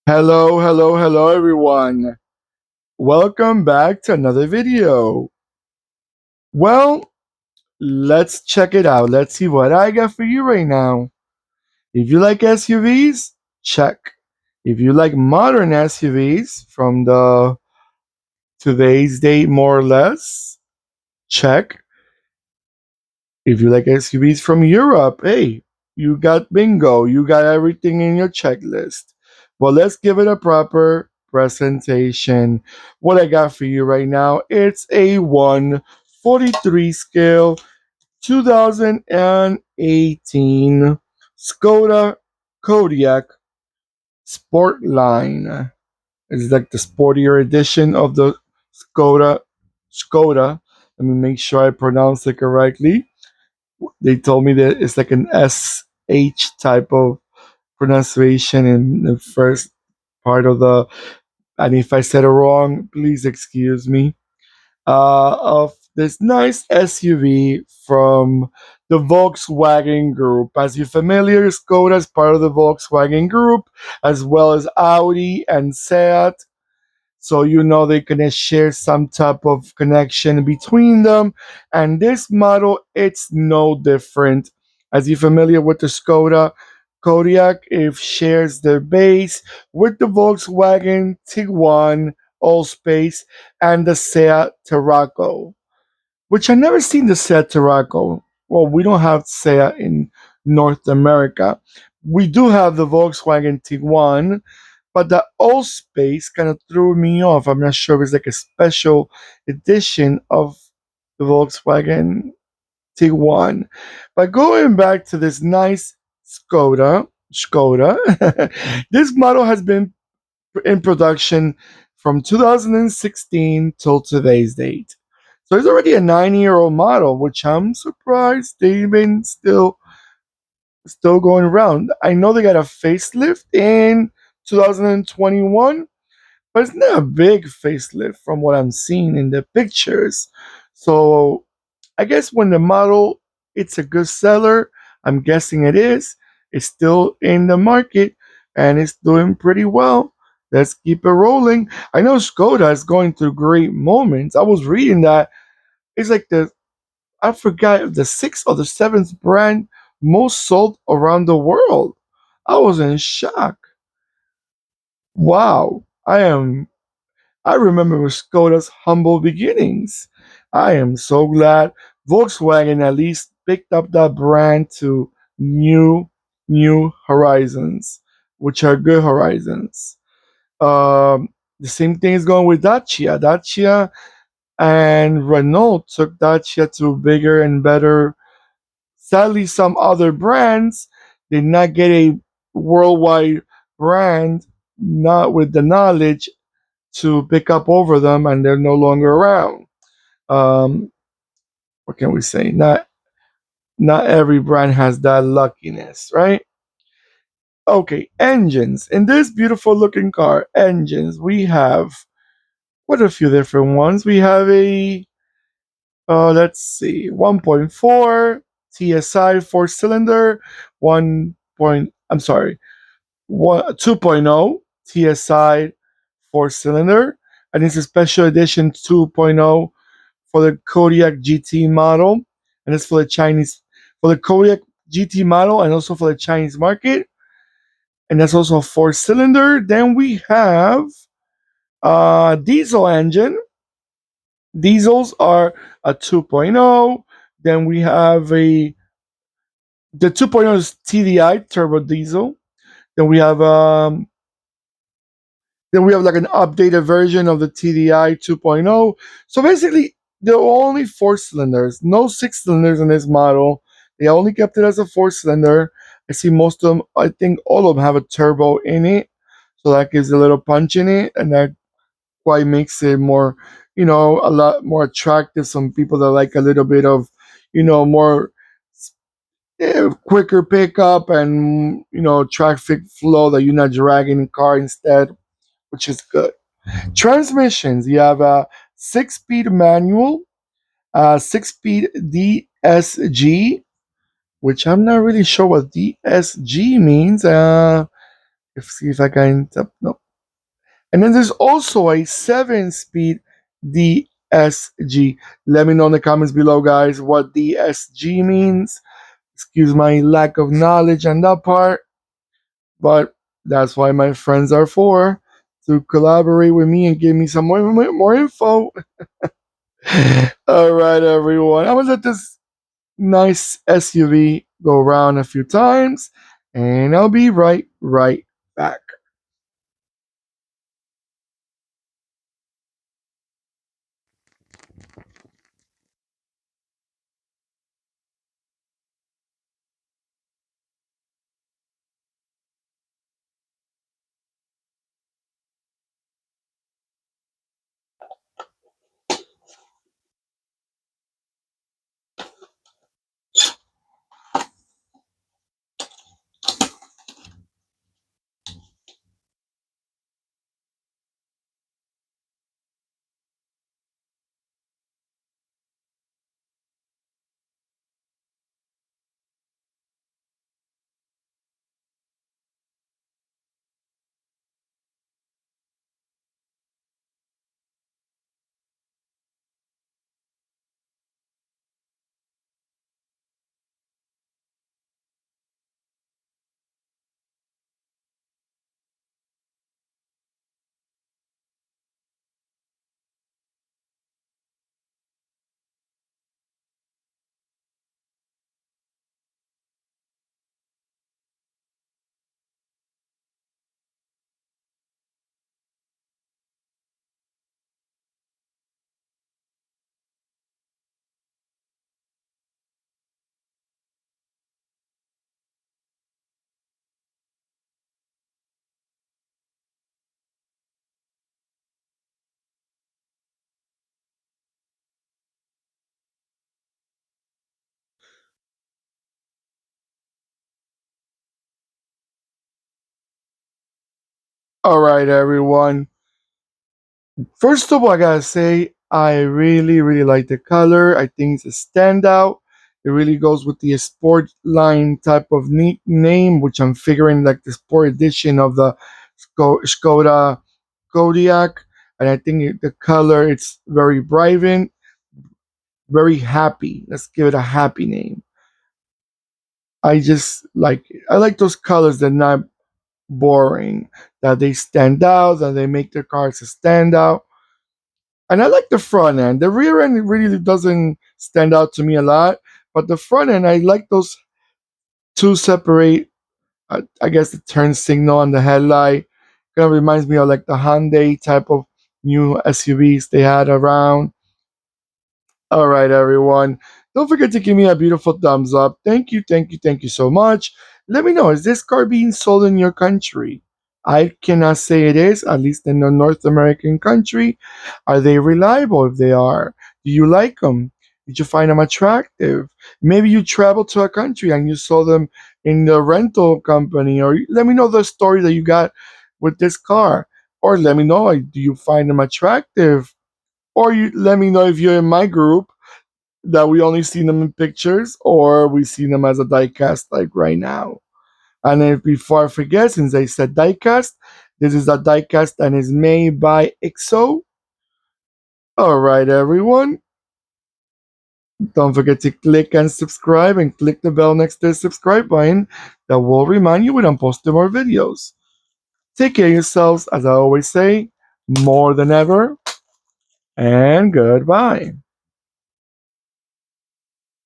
Hello, hello, hello, everyone. Welcome back to another video. Well, let's check it out. Let's see what I got for you right now. If you like SUVs, check. If you like modern SUVs from the today's date, more or less, check. If you like SUVs from Europe, hey, you got bingo. You got everything in your checklist. Well, let's give it a proper presentation. What I got for you right now, it's a 143 scale 2018 Skoda Kodiaq Sportline. It's like the sportier edition of the Skoda. Let me make sure I pronounce it correctly. They told me that it's like an SH type of pronunciation in the first part of the. And if I said it wrong, please excuse me. Of this nice SUV from the Volkswagen Group. As you're familiar, Skoda is part of the Volkswagen Group, as well as Audi and Seat. So you know they can share some type of connection between them. And this model, it's no different. As you're familiar with the Skoda Kodiaq, it shares their base with the Volkswagen Tiguan Allspace and the Seat Tarraco, which I never seen the Seat Tarraco. Well, we don't have Seat in North America. We do have the Volkswagen Tiguan, but the old space kind of threw me off. I'm not sure if it's like a special edition of the Volkswagen Tiguan. But going back to this nice Skoda, this model has been in production from 2016 till today's date. So it's already a 9-year-old model, which I'm surprised they've been still going around. I know they got a facelift in 2021, but it's not a big facelift from what I'm seeing in the pictures. So I guess when the model it's a good seller, I'm guessing it is. It's still in the market and it's doing pretty well. Let's keep it rolling. I know Skoda is going through great moments. I was reading that it's like the I forgot the sixth or the seventh brand most sold around the world. I was in shock. Wow. I remember Skoda's humble beginnings. I am so glad Volkswagen at least picked up that brand to new new horizons, which are good horizons. The same thing is going with Dacia. Dacia and Renault took Dacia to bigger and better. Sadly, some other brands did not get a worldwide brand, not with the knowledge to pick up over them, and they're no longer around. Um, what can we say? Not every brand has that luckiness, right? Okay, engines. In this beautiful looking car, engines, we have quite a few different ones. We have a let's see, 1.4 TSI four cylinder, I'm sorry, 2.0 TSI four cylinder, and it's a special edition 2.0 for the Kodiaq GT model, and it's for the Kodiaq GT model, and also for the Chinese market, and that's also a four cylinder. Then we have diesel engine. Diesels are a 2.0. Then we have the 2.0 is TDI turbo diesel. Then we have um, then we have like an updated version of the TDI 2.0. So basically, there are only four cylinders, no six cylinders in this model. They only kept it as a four cylinder. I see most of them, I think all of them have a turbo in it. So that gives a little punch in it, and that quite makes it more, a lot more attractive. Some people that like a little bit of, more quicker pickup and, traffic flow that you're not dragging the car instead, which is good. Transmissions, you have a 6-speed manual, 6-speed DSG, which I'm not really sure what DSG means. If see if I can no. And then there's also a 7-speed DSG. Let me know in the comments below, guys, what DSG means. Excuse my lack of knowledge on that part, but that's why my friends are for, to collaborate with me and give me some more info. All right, everyone. I'm gonna let this nice SUV go around a few times, and I'll be right back. All right, everyone. First of all, I gotta say, I really like the color. I think it's a standout. It really goes with the sport line type of neat name, which I'm figuring like the sport edition of the Skoda Kodiaq. And I think the color, it's very vibrant, very happy. Let's give it a happy name. I just like it. I like those colors that are not boring, that they stand out, that they make their cars stand out. And I like the front end. The rear end really doesn't stand out to me a lot, but the front end, I like those two separate. I guess the turn signal on the headlight kind of reminds me of like the Hyundai type of new SUVs they had around. All right, everyone. Don't forget to give me a beautiful thumbs up. Thank you so much. Let me know, is this car being sold in your country? I cannot say it is, at least in the North American country. Are they reliable if they are? Do you like them? Did you find them attractive? Maybe you traveled to a country and you saw them in the rental company, or let me know the story that you got with this car. Or let me know, like, do you find them attractive? Or you let me know if you're in my group that we only seen them in pictures or we seen them as a diecast like right now. And if before I forget, since I said diecast, this is a diecast and is made by IXO. All right, everyone. Don't forget to click and subscribe and click the bell next to the subscribe button that will remind you when I'm posting more videos. Take care of yourselves, as I always say, more than ever, and goodbye.